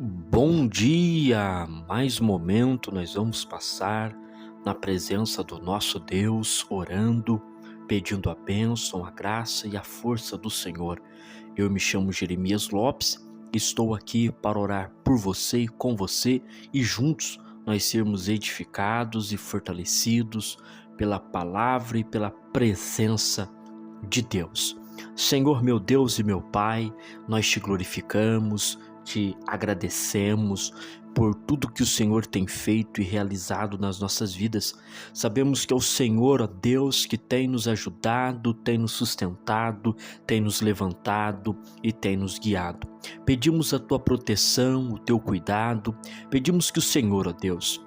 Bom dia! Mais um momento nós vamos passar na presença do nosso Deus, orando, pedindo a bênção, a graça e a força do Senhor. Eu me chamo Jeremias Lopes, estou aqui para orar por você e com você e juntos nós sermos edificados e fortalecidos pela palavra e pela presença de Deus. Senhor, meu Deus e meu Pai, nós te glorificamos, te agradecemos por tudo que o Senhor tem feito e realizado nas nossas vidas. Sabemos que é o Senhor, ó Deus, que tem nos ajudado, tem nos sustentado, tem nos levantado e tem nos guiado. Pedimos a tua proteção, o teu cuidado, pedimos que o Senhor, ó Deus,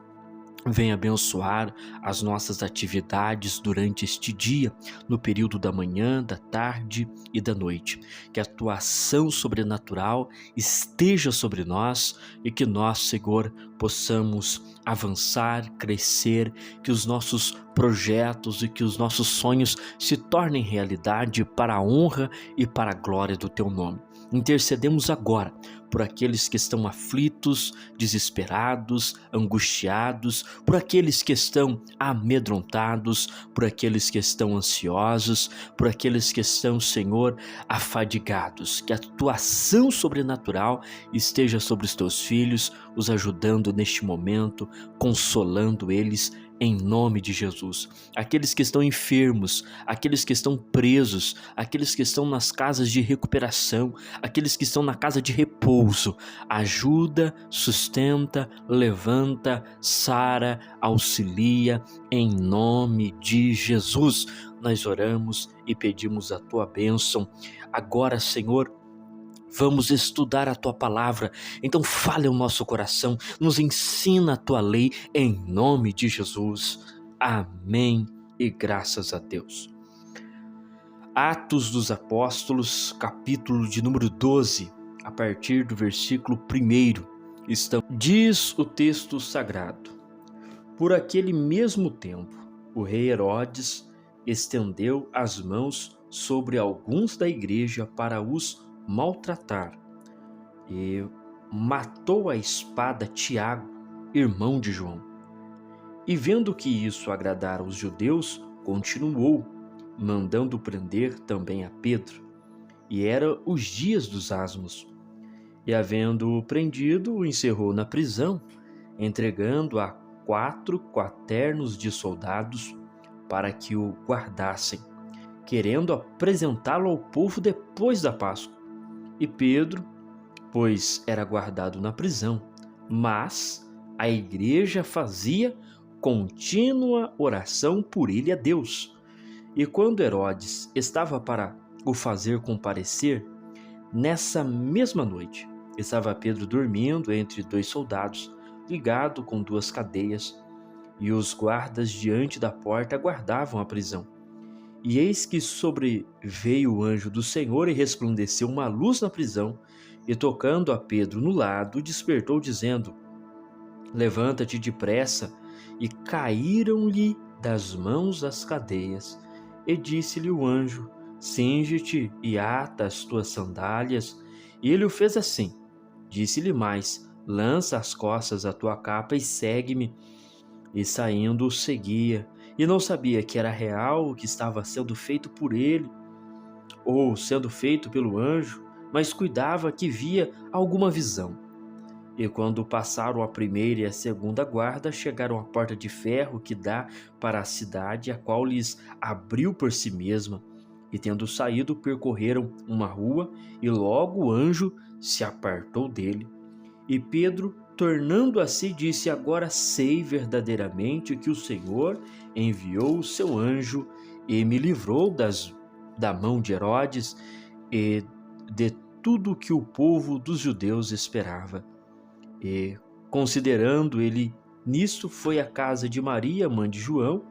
venha abençoar as nossas atividades durante este dia, no período da manhã, da tarde e da noite. Que a tua ação sobrenatural esteja sobre nós e que nós, Senhor, possamos avançar, crescer, que os nossos projetos e que os nossos sonhos se tornem realidade para a honra e para a glória do teu nome. Intercedemos agora por aqueles que estão aflitos, desesperados, angustiados, por aqueles que estão amedrontados, por aqueles que estão ansiosos, por aqueles que estão, Senhor, afadigados. Que a tua ação sobrenatural esteja sobre os teus filhos, os ajudando neste momento, consolando eles em nome de Jesus. Aqueles que estão enfermos, aqueles que estão presos, aqueles que estão nas casas de recuperação, aqueles que estão na casa de repouso, ajuda, sustenta, levanta, sara, auxilia, em nome de Jesus. Nós oramos e pedimos a tua bênção. Agora, Senhor, vamos estudar a tua palavra, então fale ao nosso coração, nos ensina a tua lei, em nome de Jesus. Amém e graças a Deus. Atos dos Apóstolos, capítulo de número 12, a partir do versículo 1, diz o texto sagrado: Por aquele mesmo tempo, o rei Herodes estendeu as mãos sobre alguns da igreja para os maltratar e matou à espada Tiago, irmão de João. E vendo que isso agradara os judeus, continuou, mandando prender também a Pedro. E era os dias dos asmos. E havendo-o prendido, o encerrou na prisão, entregando a 4 quaternos de soldados para que o guardassem, querendo apresentá-lo ao povo depois da Páscoa. E Pedro, pois era guardado na prisão, mas a igreja fazia contínua oração por ele a Deus. E quando Herodes estava para o fazer comparecer, nessa mesma noite, estava Pedro dormindo entre 2 soldados, ligado com 2 cadeias, e os guardas diante da porta guardavam a prisão. E eis que sobreveio o anjo do Senhor e resplandeceu uma luz na prisão, e tocando a Pedro no lado, despertou, dizendo: Levanta-te depressa. E caíram-lhe das mãos as cadeias. E disse-lhe o anjo: Cinge-te e ata as tuas sandálias. E ele o fez assim. Disse-lhe mais: Lança às costas a tua capa e segue-me. E saindo o seguia, e não sabia que era real o que estava sendo feito por ele, ou sendo feito pelo anjo, mas cuidava que via alguma visão. E quando passaram a primeira e a segunda guarda, chegaram à porta de ferro que dá para a cidade, a qual lhes abriu por si mesma. E tendo saído, percorreram uma rua, e logo o anjo se apartou dele. E Pedro, tornando a si, disse: Agora sei verdadeiramente que o Senhor enviou o seu anjo e me livrou da mão de Herodes e de tudo que o povo dos judeus esperava. E, considerando ele nisto, foi à casa de Maria, mãe de João,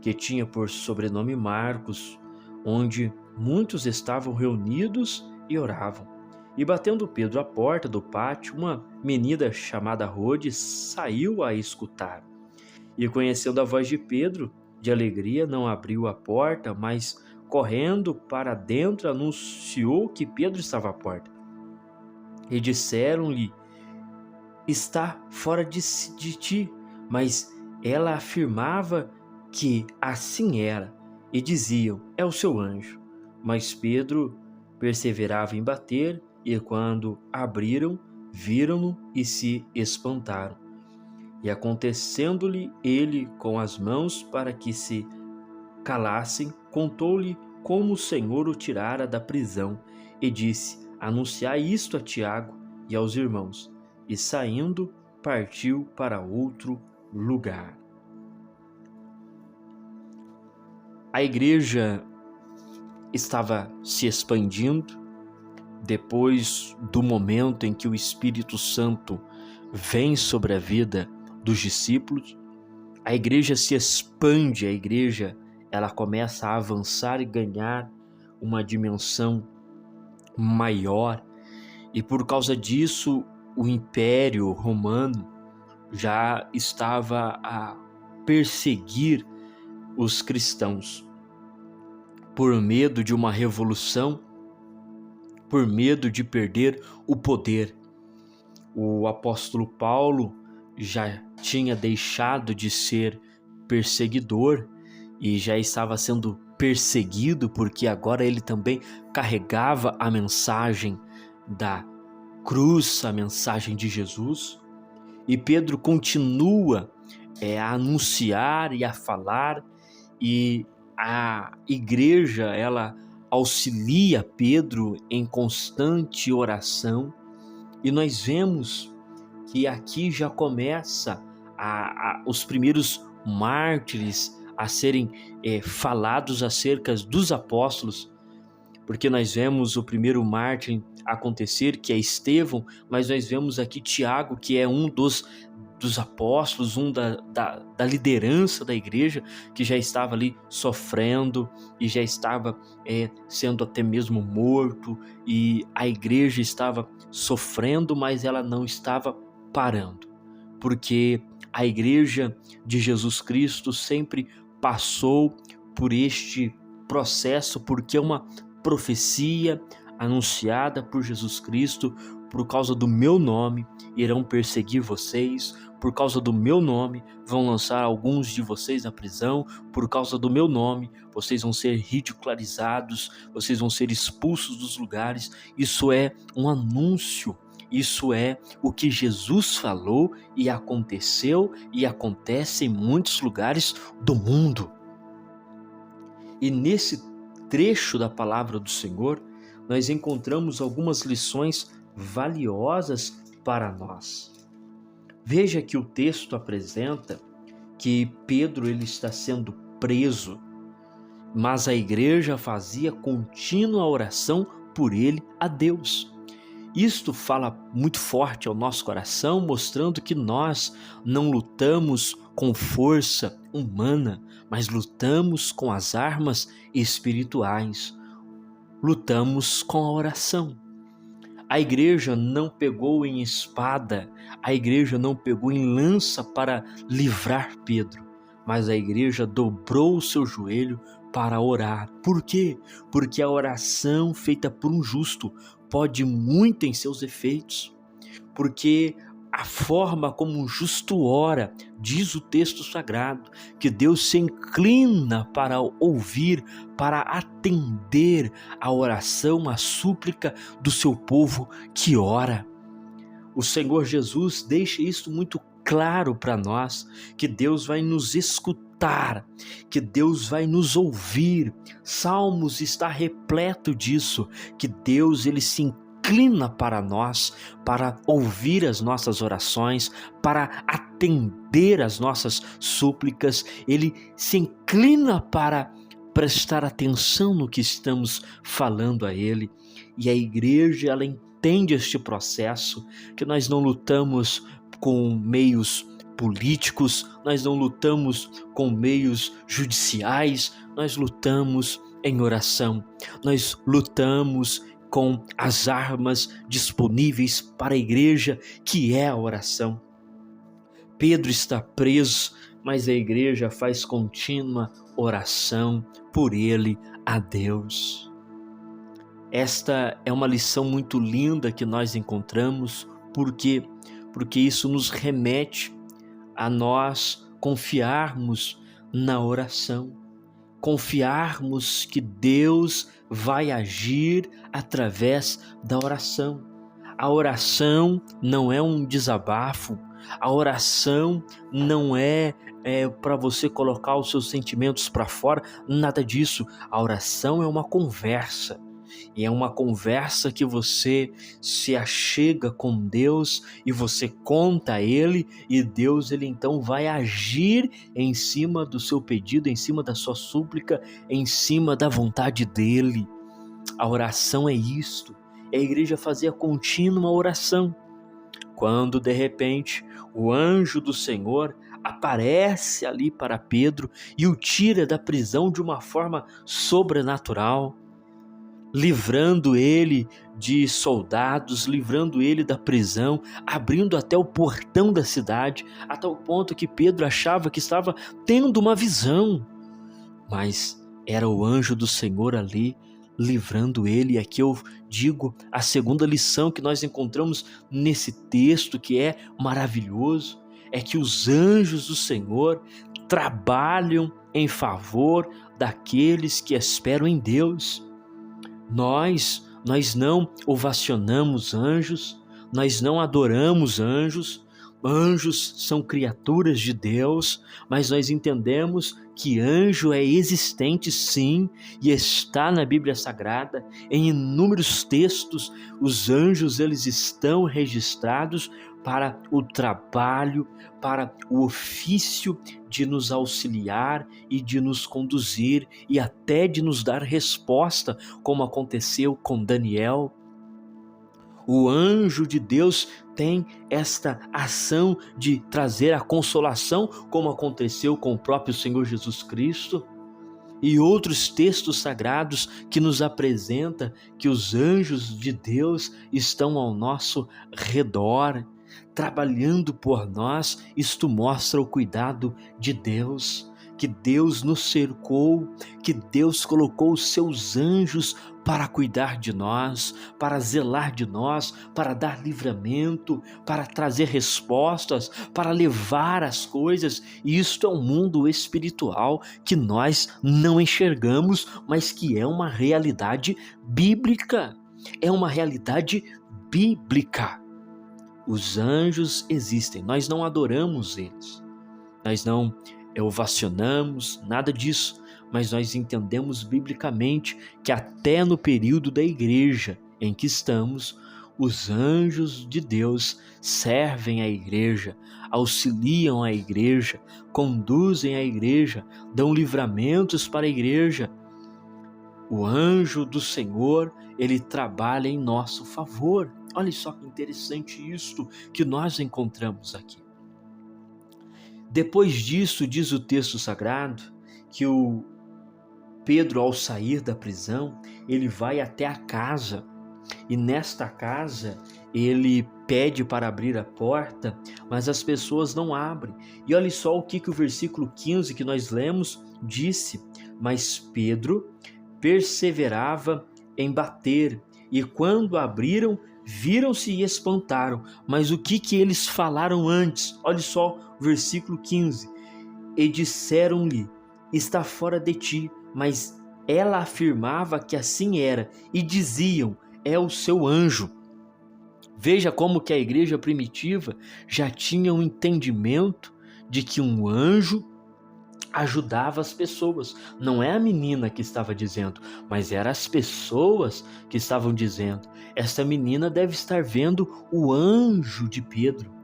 que tinha por sobrenome Marcos, onde muitos estavam reunidos e oravam. E batendo Pedro à porta do pátio, uma menina chamada Rode saiu a escutar. E conhecendo a voz de Pedro, de alegria não abriu a porta, mas correndo para dentro anunciou que Pedro estava à porta. E disseram-lhe está fora de ti. Mas ela afirmava que assim era, e diziam: é o seu anjo. Mas Pedro perseverava em bater, e quando abriram, viram-no e se espantaram. E acontecendo-lhe ele com as mãos para que se calassem, contou-lhe como o Senhor o tirara da prisão, e disse: anunciai isto a Tiago e aos irmãos. E saindo, partiu para outro lugar. A igreja estava se expandindo depois do momento em que o Espírito Santo vem sobre a vida dos discípulos. A igreja se expande, a igreja ela começa a avançar e ganhar uma dimensão maior, e por causa disso o Império Romano já estava a perseguir os cristãos por medo de uma revolução, por medo de perder o poder. O apóstolo Paulo já tinha deixado de ser perseguidor e já estava sendo perseguido, porque agora ele também carregava a mensagem da cruz, a mensagem de Jesus. E Pedro continua a anunciar e a falar, e a igreja ela auxilia Pedro em constante oração. E nós vemos que aqui já começa os primeiros mártires a serem falados acerca dos apóstolos, porque nós vemos o primeiro mártir acontecer, que é Estevão, mas nós vemos aqui Tiago, que é um dos apóstolos, da liderança da igreja, que já estava ali sofrendo e já estava sendo até mesmo morto, e a igreja estava sofrendo, mas ela não estava parando, porque a igreja de Jesus Cristo sempre passou por este processo, porque é uma profecia anunciada por Jesus Cristo: por causa do meu nome irão perseguir vocês, por causa do meu nome vão lançar alguns de vocês na prisão, por causa do meu nome vocês vão ser ridicularizados, vocês vão ser expulsos dos lugares. Isso é um anúncio, isso é o que Jesus falou, e aconteceu e acontece em muitos lugares do mundo. E nesse trecho da palavra do Senhor, nós encontramos algumas lições valiosas para nós. Veja que o texto apresenta que Pedro ele está sendo preso, mas a igreja fazia contínua oração por ele a Deus. Isto fala muito forte ao nosso coração, mostrando que nós não lutamos com força humana, mas lutamos com as armas espirituais. Lutamos com a oração. A igreja não pegou em espada, a igreja não pegou em lança para livrar Pedro, mas a igreja dobrou o seu joelho para orar. Por quê? Porque a oração feita por um justo pode muito em seus efeitos, porque a forma como um justo ora, diz o texto sagrado, que Deus se inclina para ouvir, para atender a oração, a súplica do seu povo que ora. O Senhor Jesus deixa isso muito claro para nós, que Deus vai nos escutar, que Deus vai nos ouvir. Salmos está repleto disso, que Deus ele se inclina para nós, para ouvir as nossas orações, para atender as nossas súplicas. Ele se inclina para prestar atenção no que estamos falando a Ele. E a igreja, ela entende este processo, que nós não lutamos com meios políticos, nós não lutamos com meios judiciais, nós lutamos em oração, nós lutamos com as armas disponíveis para a igreja, que é a oração. Pedro está preso, mas a igreja faz contínua oração por ele a Deus. Esta é uma lição muito linda que nós encontramos. Por quê? porque isso nos remete a nós confiarmos na oração, confiarmos que Deus vai agir através da oração. A oração não é um desabafo, a oração não é para você colocar os seus sentimentos para fora, nada disso. A oração é uma conversa. E é uma conversa que você se achega com Deus e você conta a Ele, e Deus ele então vai agir em cima do seu pedido, em cima da sua súplica, em cima da vontade dEle. A oração é isto, é a igreja fazer a contínua oração. Quando de repente o anjo do Senhor aparece ali para Pedro e o tira da prisão de uma forma sobrenatural, livrando ele de soldados, livrando ele da prisão, abrindo até o portão da cidade, a tal ponto que Pedro achava que estava tendo uma visão, mas era o anjo do Senhor ali, livrando ele. E aqui eu digo a segunda lição que nós encontramos nesse texto, que é maravilhoso, é que os anjos do Senhor trabalham em favor daqueles que esperam em Deus. Nós não ovacionamos anjos, nós não adoramos anjos. Anjos são criaturas de Deus, mas nós entendemos que anjo é existente sim, e está na Bíblia Sagrada, em inúmeros textos. Os anjos eles estão registrados para o trabalho, para o ofício de nos auxiliar e de nos conduzir e até de nos dar resposta, como aconteceu com Daniel. O anjo de Deus tem esta ação de trazer a consolação, como aconteceu com o próprio Senhor Jesus Cristo. E outros textos sagrados que nos apresenta que os anjos de Deus estão ao nosso redor, trabalhando por nós. Isto mostra o cuidado de Deus, que Deus nos cercou, que Deus colocou os seus anjos para cuidar de nós, para zelar de nós, para dar livramento, para trazer respostas, para levar as coisas. E isto é um mundo espiritual que nós não enxergamos, mas que é uma realidade bíblica. É uma realidade bíblica. Os anjos existem, nós não adoramos eles, nós não ovacionamos, nada disso, mas nós entendemos biblicamente que até no período da igreja em que estamos, os anjos de Deus servem a igreja, auxiliam a igreja, conduzem a igreja, dão livramentos para a igreja. O anjo do Senhor, ele trabalha em nosso favor. Olha só que interessante isto que nós encontramos aqui. Depois disso, diz o texto sagrado, que o Pedro, ao sair da prisão, ele vai até a casa, e nesta casa ele pede para abrir a porta, mas as pessoas não abrem. E olha só o que o versículo 15 que nós lemos disse: mas Pedro perseverava em bater, e quando abriram, viram-se e espantaram. Mas o que eles falaram antes? Olha só o versículo 15. E disseram-lhe: está fora de ti. Mas ela afirmava que assim era, e diziam: é o seu anjo. Veja como que a igreja primitiva já tinha um entendimento de que um anjo ajudava as pessoas. Não é a menina que estava dizendo, mas eram as pessoas que estavam dizendo: esta menina deve estar vendo o anjo de Pedro.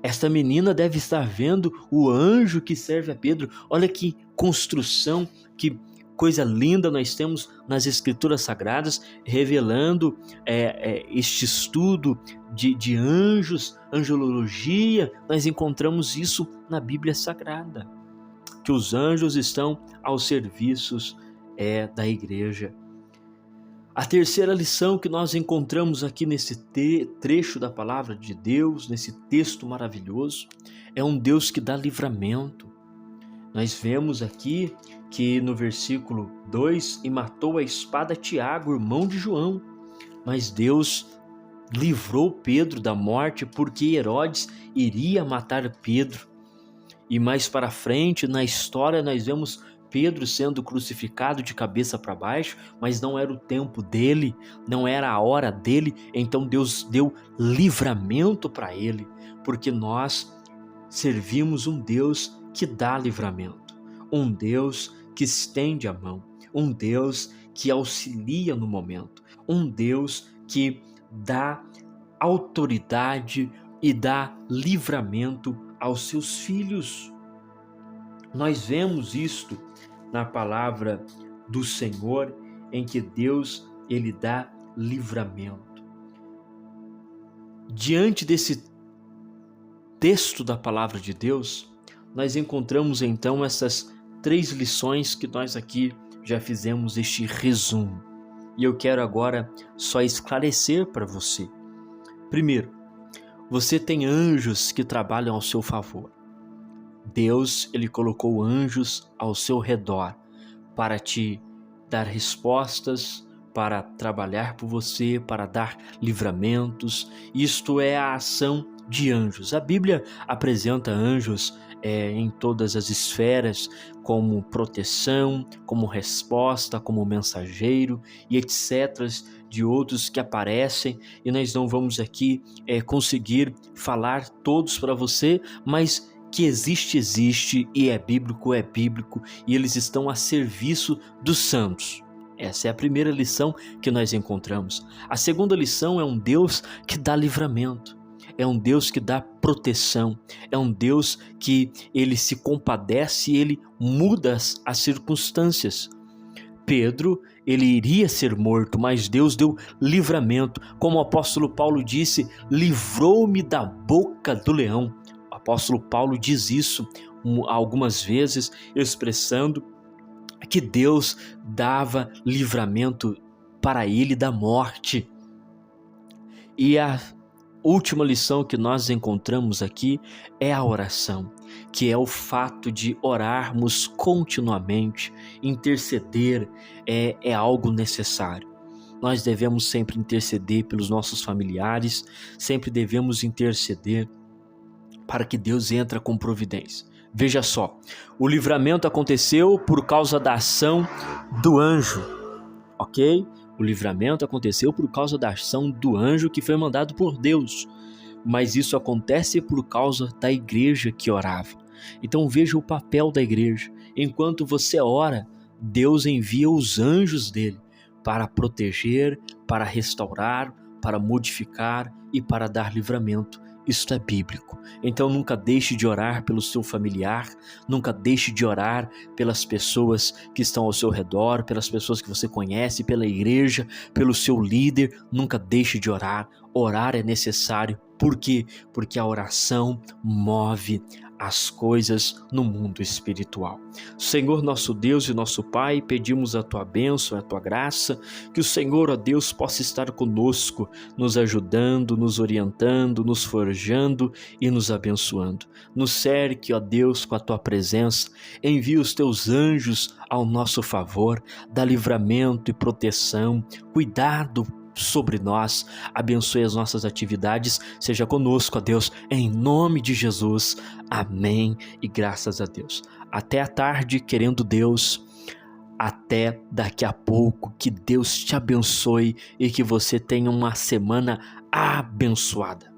Esta menina deve estar vendo o anjo que serve a Pedro. Olha que construção, que coisa linda nós temos nas Escrituras Sagradas, revelando este estudo de anjos, angelologia. Nós encontramos isso na Bíblia Sagrada, que os anjos estão aos serviços da igreja. A terceira lição que nós encontramos aqui nesse trecho da palavra de Deus, nesse texto maravilhoso, é um Deus que dá livramento. Nós vemos aqui que no versículo 2, e matou a espada Tiago, irmão de João. Mas Deus livrou Pedro da morte porque Herodes iria matar Pedro. E mais para frente na história nós vemos Pedro sendo crucificado de cabeça para baixo, mas não era o tempo dele, não era a hora dele, então Deus deu livramento para ele, porque nós servimos um Deus que dá livramento, um Deus que estende a mão, um Deus que auxilia no momento, um Deus que dá autoridade e dá livramento aos seus filhos. Nós vemos isto na palavra do Senhor, em que Deus ele dá livramento. Diante desse texto da palavra de Deus, nós encontramos então essas 3 lições que nós aqui já fizemos este resumo. E eu quero agora só esclarecer para você. Primeiro, você tem anjos que trabalham ao seu favor. Deus, ele colocou anjos ao seu redor para te dar respostas, para trabalhar por você, para dar livramentos. Isto é a ação de anjos. A Bíblia apresenta anjos em todas as esferas, como proteção, como resposta, como mensageiro e etc. de outros que aparecem, e nós não vamos aqui conseguir falar todos para você, mas que existe e é bíblico, e eles estão a serviço dos santos. Essa é a primeira lição que nós encontramos. A segunda lição é um Deus que dá livramento, é um Deus que dá proteção, é um Deus que ele se compadece e ele muda as circunstâncias. Pedro, ele iria ser morto, mas Deus deu livramento. Como o apóstolo Paulo disse, livrou-me da boca do leão. O apóstolo Paulo diz isso algumas vezes, expressando que Deus dava livramento para ele da morte. E a última lição que nós encontramos aqui é a oração, que é o fato de orarmos continuamente, interceder é algo necessário. Nós devemos sempre interceder pelos nossos familiares, sempre devemos interceder para que Deus entre com providência. Veja só, o livramento aconteceu por causa da ação do anjo, ok? O livramento aconteceu por causa da ação do anjo que foi mandado por Deus, mas isso acontece por causa da igreja que orava. Então veja o papel da igreja. Enquanto você ora, Deus envia os anjos dele para proteger, para restaurar, para modificar e para dar livramento. Isto é bíblico. Então nunca deixe de orar pelo seu familiar, nunca deixe de orar pelas pessoas que estão ao seu redor, pelas pessoas que você conhece, pela igreja, pelo seu líder. Nunca deixe de orar. Orar é necessário. Por quê? Porque a oração move as coisas no mundo espiritual. Senhor nosso Deus e nosso Pai, pedimos a Tua bênção, a Tua graça, que o Senhor, ó Deus, possa estar conosco, nos ajudando, nos orientando, nos forjando e nos abençoando. Nos cerque, ó Deus, com a Tua presença, envia os Teus anjos ao nosso favor, dá livramento e proteção, cuidado sobre nós, abençoe as nossas atividades, seja conosco, ó Deus, em nome de Jesus, amém e graças a Deus. Até a tarde, querendo Deus, até daqui a pouco, que Deus te abençoe e que você tenha uma semana abençoada.